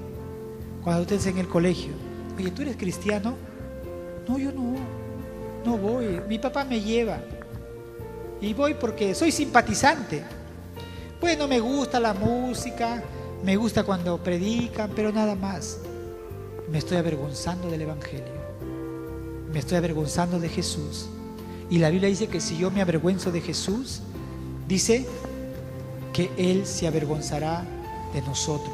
cuando ustedes en el colegio, oye, ¿tú eres cristiano? No, yo no voy, mi papá me lleva y voy porque soy simpatizante. Bueno, me gusta la música, me gusta cuando predican, pero nada más. Me estoy avergonzando del Evangelio, me estoy avergonzando de Jesús. Y la Biblia dice que si yo me avergüenzo de Jesús, dice que Él se avergonzará de nosotros.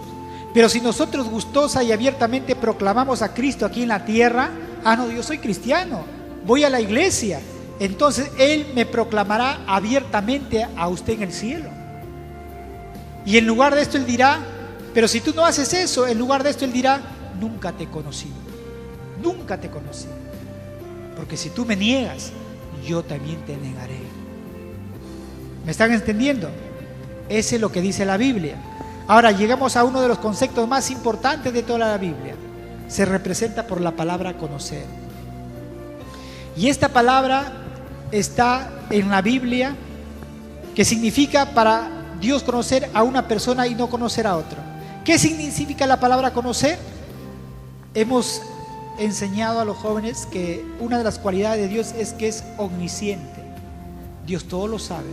Pero si nosotros gustosa y abiertamente proclamamos a Cristo aquí en la tierra, no, yo soy cristiano, voy a la iglesia, entonces Él me proclamará abiertamente a usted en el cielo. Y en lugar de esto Él dirá, pero si tú no haces eso, en lugar de esto Él dirá, nunca te conocí, nunca te conocí. Porque si tú me niegas, yo también te negaré. ¿Me están entendiendo? Ese es lo que dice la Biblia. Ahora llegamos a uno de los conceptos más importantes de toda la Biblia. Se representa por la palabra conocer. Y esta palabra está en la Biblia, que significa para Dios conocer a una persona y no conocer a otra. ¿Qué significa la palabra conocer? Hemos enseñado a los jóvenes que una de las cualidades de Dios es que es omnisciente. Dios todo lo sabe.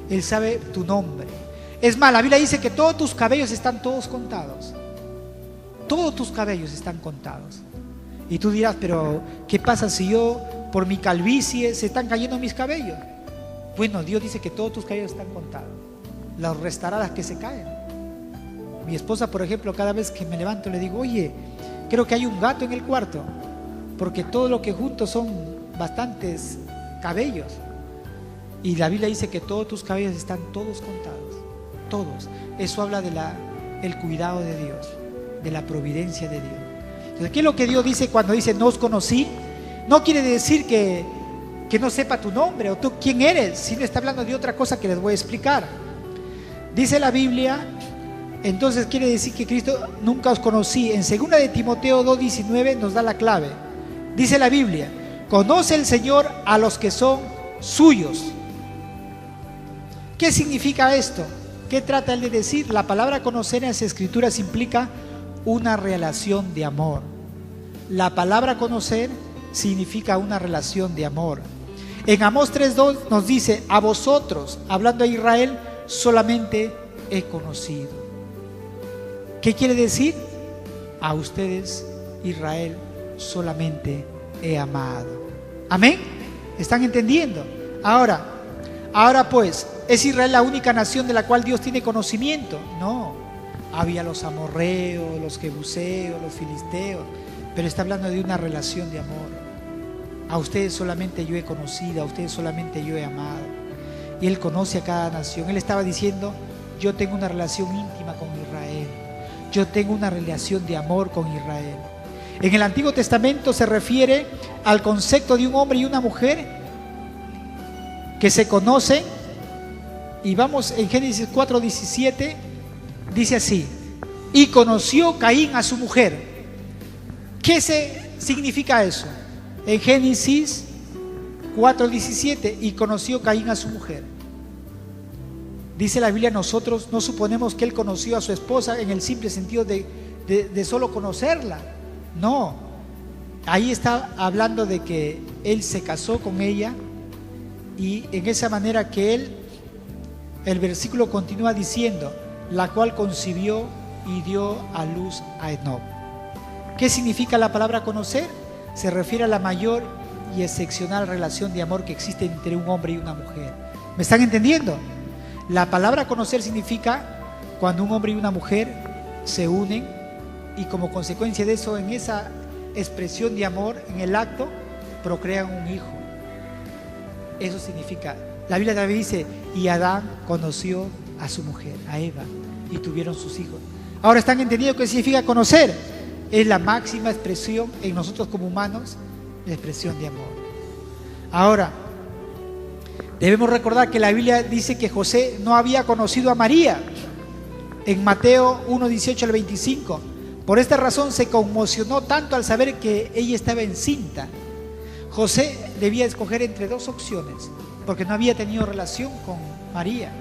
Él sabe tu nombre. Es más, la Biblia dice que todos tus cabellos están todos contados. Todos tus cabellos están contados. Y tú dirás, pero ¿qué pasa si yo por mi calvicie se están cayendo mis cabellos? Bueno, Dios dice que todos tus cabellos están contados. Los restará las que se caen. Mi esposa, por ejemplo, cada vez que me levanto le digo, oye, creo que hay un gato en el cuarto, porque todo lo que junto son bastantes cabellos. Y la Biblia dice que todos tus cabellos están todos contados, todos. Eso habla del cuidado de Dios, de la providencia de Dios. Entonces, ¿qué es lo que Dios dice cuando dice no os conocí? No quiere decir que no sepa tu nombre o tú quién eres, sino está hablando de otra cosa que les voy a explicar. Dice la Biblia, entonces quiere decir que Cristo nunca os conocí. En 2 de Timoteo 2:19 nos da la clave. Dice la Biblia, conoce el Señor a los que son suyos. ¿Qué significa esto? ¿Qué trata él de decir? La palabra conocer en las Escrituras implica una relación de amor. La palabra conocer significa una relación de amor. En Amós 3:2 nos dice, a vosotros, hablando a Israel, solamente he conocido. ¿Qué quiere decir? A ustedes, Israel, solamente he amado. ¿Amén? ¿Están entendiendo? Ahora pues, ¿es Israel la única nación de la cual Dios tiene conocimiento? No, había los amorreos, los jebuseos, los filisteos, pero está hablando de una relación de amor. A ustedes solamente yo he conocido, a ustedes solamente yo he amado. Y Él conoce a cada nación. Él estaba diciendo, yo tengo una relación íntima con Israel, yo tengo una relación de amor con Israel. En el Antiguo Testamento se refiere al concepto de un hombre y una mujer que se conocen. Y vamos en Génesis 4:17, dice así, y conoció Caín a su mujer. ¿Qué significa eso? En Génesis 4:17, y conoció Caín a su mujer. Dice la Biblia, nosotros no suponemos que él conoció a su esposa en el simple sentido de solo conocerla. No, ahí está hablando de que él se casó con ella, y en esa manera que él, el versículo continúa diciendo, la cual concibió y dio a luz a Enoc. ¿Qué significa la palabra conocer? Se refiere a la mayor y excepcional relación de amor que existe entre un hombre y una mujer. ¿Me están entendiendo? La palabra conocer significa cuando un hombre y una mujer se unen y como consecuencia de eso, en esa expresión de amor, en el acto, procrean un hijo. Eso significa. La Biblia también dice, y Adán conoció a su mujer, a Eva, y tuvieron sus hijos. Ahora, ¿están entendiendo qué significa conocer? Es la máxima expresión en nosotros como humanos, la expresión de amor. Ahora, debemos recordar que la Biblia dice que José no había conocido a María. En Mateo 1:18 al 25. Por esta razón se conmocionó tanto al saber que ella estaba encinta. José debía escoger entre dos opciones, porque no había tenido relación con María.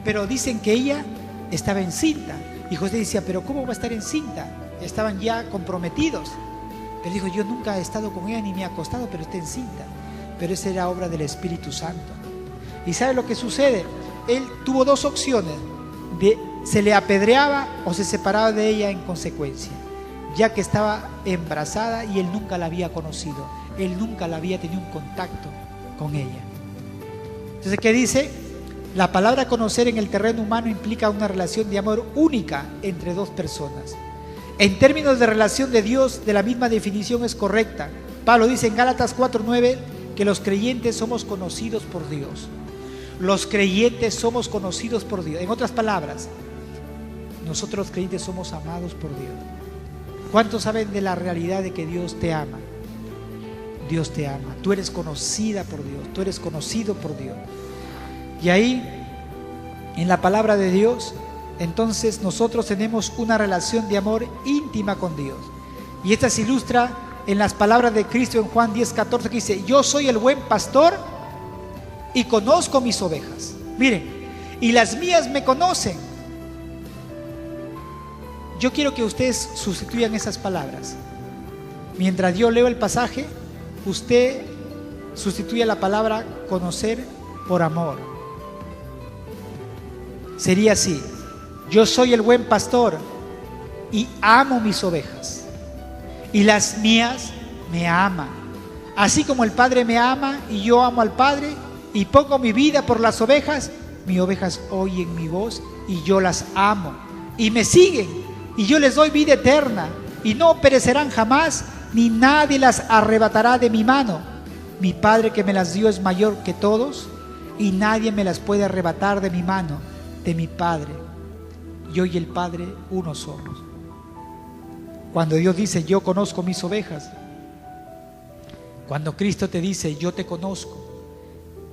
Pero dicen que ella estaba encinta. Y José decía, pero ¿cómo va a estar encinta? Estaban ya comprometidos. Pero dijo, yo nunca he estado con ella ni me he acostado, pero está encinta. Pero esa era obra del Espíritu Santo. ¿Y sabe lo que sucede? Él tuvo dos opciones. Se le apedreaba o se separaba de ella en consecuencia, ya que estaba embarazada y él nunca la había conocido. Él nunca la había tenido un contacto con ella. Entonces, ¿qué dice? La palabra conocer en el terreno humano implica una relación de amor única entre dos personas. En términos de relación de Dios, de la misma definición es correcta. Pablo dice en Gálatas 4:9 que los creyentes somos conocidos por Dios. Los creyentes somos conocidos por Dios. En otras palabras, nosotros los creyentes somos amados por Dios. ¿Cuántos saben de la realidad de que Dios te ama? Dios te ama. Tú eres conocida por Dios. Tú eres conocido por Dios. Y ahí, en la palabra de Dios, entonces nosotros tenemos una relación de amor íntima con Dios. Y esta se ilustra en las palabras de Cristo en Juan 10:14, que dice, yo soy el buen pastor y conozco mis ovejas. Miren, y las mías me conocen. Yo quiero que ustedes sustituyan esas palabras. Mientras yo leo el pasaje, usted sustituya la palabra conocer por amor. Sería así: yo soy el buen pastor y amo mis ovejas, y las mías me aman, así como el Padre me ama y yo amo al Padre y pongo mi vida por las ovejas. Mis ovejas oyen mi voz y yo las amo y me siguen, y yo les doy vida eterna, y no perecerán jamás, ni nadie las arrebatará de mi mano. Mi Padre que me las dio es mayor que todos, y nadie me las puede arrebatar de mi mano, de mi Padre. Yo y el Padre uno somos. Cuando Dios dice, yo conozco mis ovejas, cuando Cristo te dice, yo te conozco,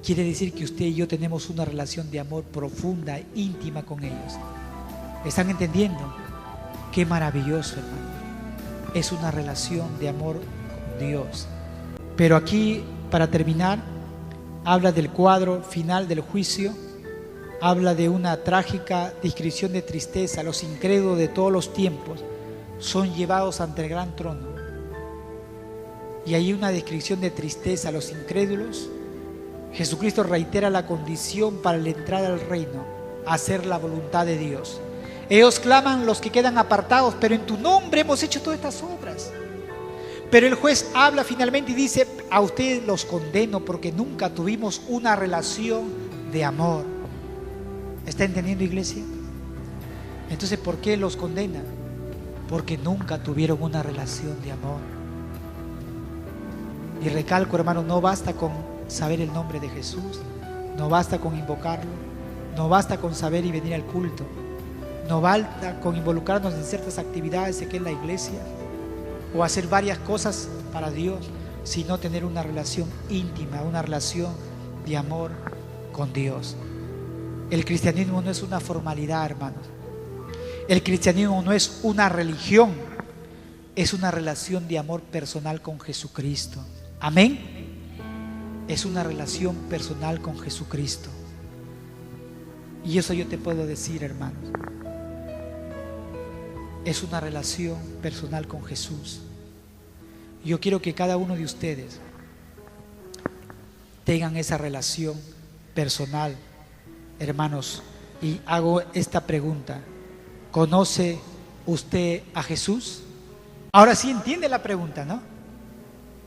quiere decir que usted y yo tenemos una relación de amor profunda, íntima con ellos. ¿Están entendiendo? Qué maravilloso, hermano. Es una relación de amor con Dios. Pero aquí, para terminar, habla del cuadro final del juicio, habla de una trágica descripción de tristeza. Los incrédulos de todos los tiempos son llevados ante el gran trono. Y hay una descripción de tristeza a los incrédulos. Jesucristo reitera la condición para la entrada al reino: hacer la voluntad de Dios. Ellos claman, los que quedan apartados, pero en tu nombre hemos hecho todas estas obras. Pero el juez habla finalmente y dice, a ustedes los condeno porque nunca tuvimos una relación de amor. ¿Está entendiendo, iglesia? Entonces, ¿por qué los condena? Porque nunca tuvieron una relación de amor. Y recalco, hermano, no basta con saber el nombre de Jesús, no basta con invocarlo, no basta con saber y venir al culto, no basta con involucrarnos en ciertas actividades aquí en la iglesia o hacer varias cosas para Dios, sino tener una relación íntima, una relación de amor con Dios. El cristianismo no es una formalidad, hermanos. El cristianismo no es una religión, es una relación de amor personal con Jesucristo. Amén. Es una relación personal con Jesucristo. Y eso yo te puedo decir, hermanos. Es una relación personal con Jesús. Yo quiero que cada uno de ustedes tengan esa relación personal, hermanos. Y hago esta pregunta: ¿conoce usted a Jesús? Ahora sí entiende la pregunta, ¿no?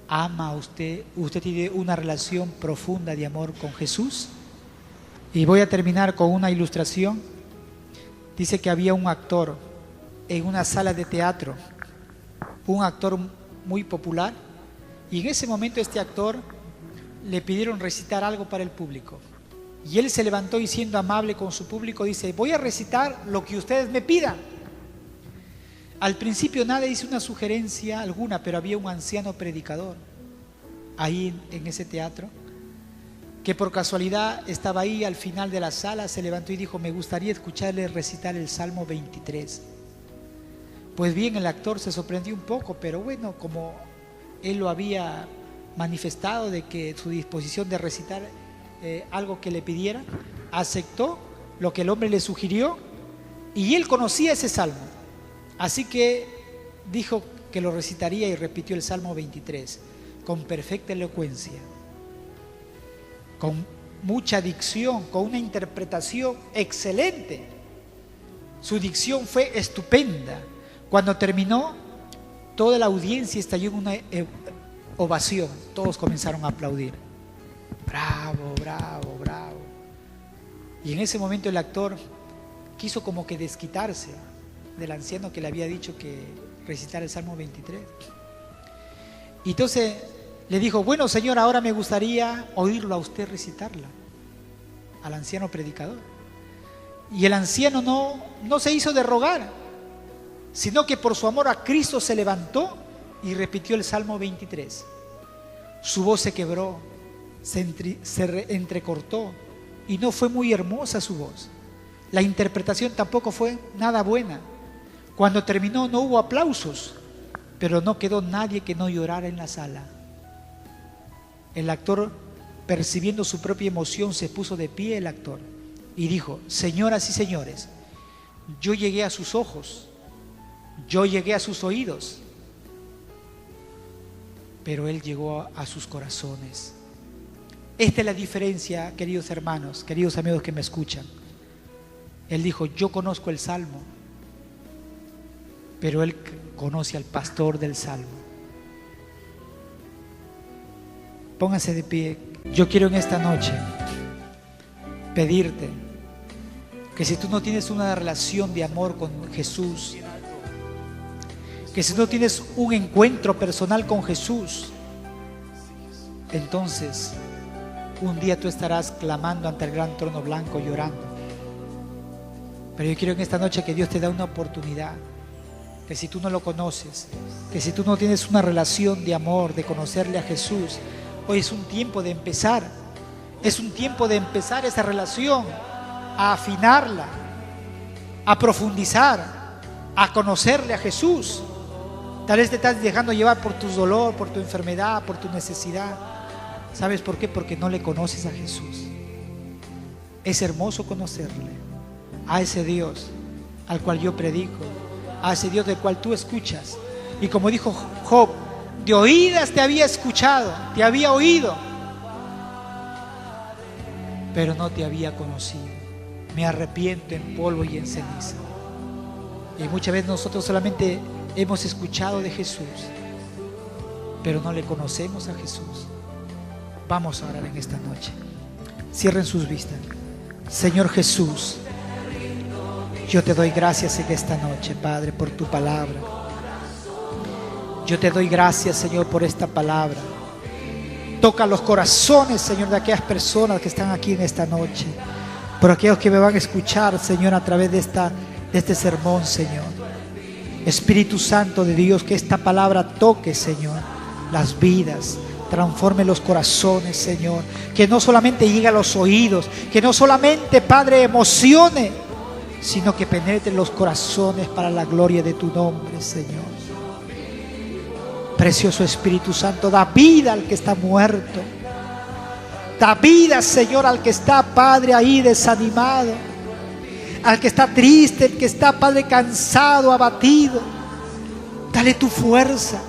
¿Ama usted? ¿Usted tiene una relación profunda de amor con Jesús? Y voy a terminar con una ilustración. Dice que había un actor en una sala de teatro, un actor muy popular, y en ese momento este actor le pidieron recitar algo para el público, y él se levantó y, siendo amable con su público, dice: voy a recitar lo que ustedes me pidan. Al principio nadie hizo una sugerencia alguna, pero había un anciano predicador ahí en ese teatro, que por casualidad estaba ahí al final de la sala. Se levantó y dijo: me gustaría escucharle recitar el Salmo 23. Pues bien, el actor se sorprendió un poco, pero bueno, como él lo había manifestado de que su disposición de recitar algo que le pidiera, aceptó lo que el hombre le sugirió, y él conocía ese salmo, así que dijo que lo recitaría y repitió el Salmo 23 con perfecta elocuencia, con mucha dicción, con una interpretación excelente. Su dicción fue estupenda. Cuando terminó, toda la audiencia estalló en una ovación. Todos comenzaron a aplaudir. Bravo, bravo, bravo. Y en ese momento el actor quiso como que desquitarse del anciano que le había dicho que recitara el Salmo 23. Y entonces le dijo: bueno, señor, ahora me gustaría oírlo a usted recitarla, al anciano predicador. Y el anciano no se hizo de rogar, sino que por su amor a Cristo se levantó y repitió el Salmo 23. Su voz se quebró, se entrecortó, y no fue muy hermosa su voz. La interpretación tampoco fue nada buena. Cuando terminó no hubo aplausos, pero no quedó nadie que no llorara en la sala. El actor, percibiendo su propia emoción, se puso de pie, el actor, y dijo: señoras y señores, yo llegué a sus ojos, yo llegué a sus oídos, pero él llegó a sus corazones. Esta es la diferencia, queridos hermanos, queridos amigos que me escuchan. Él dijo: yo conozco el Salmo, pero él conoce al pastor del Salmo. Pónganse de pie. Yo quiero en esta noche pedirte que si tú no tienes una relación de amor con Jesús, que si no tienes un encuentro personal con Jesús, entonces un día tú estarás clamando ante el gran trono blanco, llorando. Pero yo quiero en esta noche que Dios te da una oportunidad, que si tú no lo conoces, que si tú no tienes una relación de amor, de conocerle a Jesús, hoy es un tiempo de empezar. Es un tiempo de empezar esa relación, a afinarla, a profundizar, a conocerle a Jesús. Tal vez te estás dejando llevar por tu dolor, por tu enfermedad, por tu necesidad. ¿Sabes por qué? Porque no le conoces a Jesús. Es hermoso conocerle, a ese Dios al cual yo predico, a ese Dios del cual tú escuchas. Y como dijo Job, de oídas te había escuchado, te había oído, pero no te había conocido. Me arrepiento en polvo y en ceniza. Y muchas veces nosotros solamente hemos escuchado de Jesús, pero no le conocemos a Jesús. Vamos a orar en esta noche. Cierren sus vistas. Señor Jesús, yo te doy gracias en esta noche, Padre, por tu palabra. Yo te doy gracias, Señor, por esta palabra. Toca los corazones, Señor, de aquellas personas que están aquí en esta noche, por aquellos que me van a escuchar, Señor, a través de este sermón, Señor. Espíritu Santo de Dios, que esta palabra toque, Señor, las vidas, transforme los corazones, Señor, que no solamente llegue a los oídos, que no solamente, Padre, emocione, sino que penetre los corazones para la gloria de tu nombre, Señor. Precioso Espíritu Santo, da vida al que está muerto, da vida, Señor, al que está, Padre, ahí desanimado, al que está triste, el que está, Padre, cansado, abatido. Dale tu fuerza.